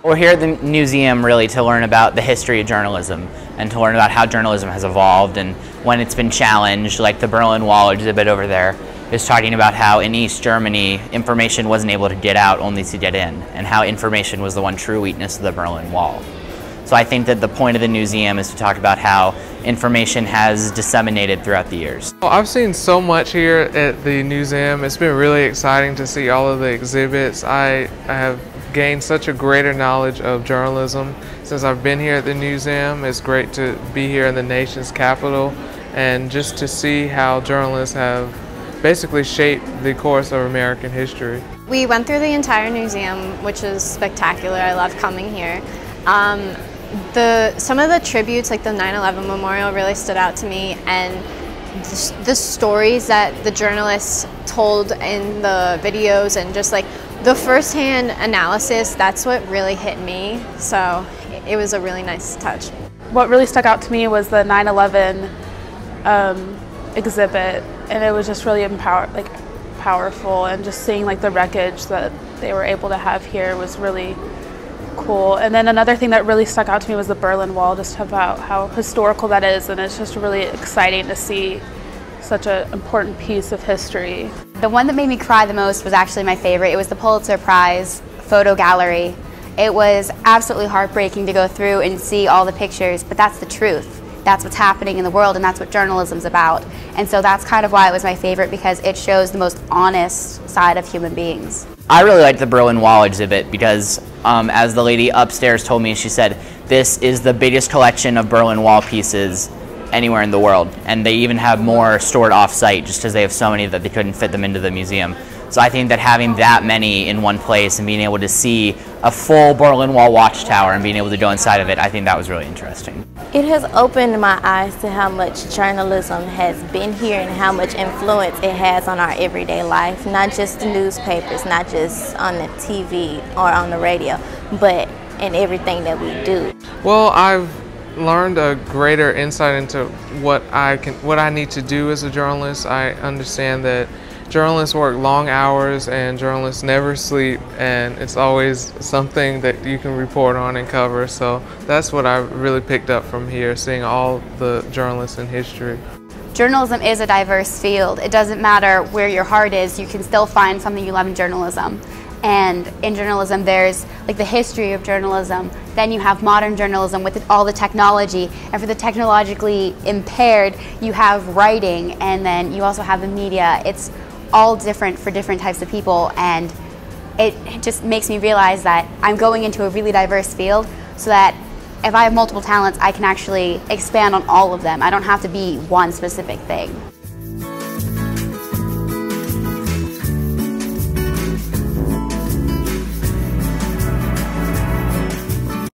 We're here at the museum really to learn about the history of journalism and to learn about how journalism has evolved and when it's been challenged, like the Berlin Wall exhibit over there is talking about how in East Germany information wasn't able to get out, only to get in, and how information was the one true weakness of the Berlin Wall. So I think that the point of the museum is to talk about how information has disseminated throughout the years. Well, I've seen so much here at the museum. It's been really exciting to see all of the exhibits. I have gained such a greater knowledge of journalism since I've been here at the museum. It's great to be here in the nation's capital and just to see how journalists have basically shaped the course of American history. We went through the entire museum, which is spectacular. I love coming here. Some of the tributes, like the 9/11 memorial, really stood out to me, and the stories that the journalists told in the videos and just like the first-hand analysis, that's what really hit me. So it was a really nice touch. What really stuck out to me was the 9/11 exhibit, and it was just really powerful, and just seeing like the wreckage that they were able to have here was really cool. And then another thing that really stuck out to me was the Berlin Wall, just about how historical that is, and it's just really exciting to see such an important piece of history. The one that made me cry the most was actually my favorite. It was the Pulitzer Prize photo gallery. It was absolutely heartbreaking to go through and see all the pictures, but that's the truth. That's what's happening in the world, and that's what journalism's about. And so that's kind of why it was my favorite, because it shows the most honest side of human beings. I really liked the Berlin Wall exhibit because, as the lady upstairs told me, she said, this is the biggest collection of Berlin Wall pieces anywhere in the world, and they even have more stored off-site just because they have so many that they couldn't fit them into the museum. So I think that having that many in one place and being able to see a full Berlin Wall watchtower and being able to go inside of it, I think that was really interesting. It has opened my eyes to how much journalism has been here and how much influence it has on our everyday life, not just the newspapers, not just on the TV or on the radio, but in everything that we do. Well, I've learned a greater insight into what I need to do as a journalist. I understand that journalists work long hours and journalists never sleep, and it's always something that you can report on and cover. So that's what I really picked up from here, seeing all the journalists in history. Journalism is a diverse field. It doesn't matter where your heart is, you can still find something you love in journalism. And in journalism there's like the history of journalism, then you have modern journalism with all the technology, and for the technologically impaired you have writing, and then you also have the media. It's all different for different types of people, and it just makes me realize that I'm going into a really diverse field, so that if I have multiple talents I can actually expand on all of them. I don't have to be one specific thing.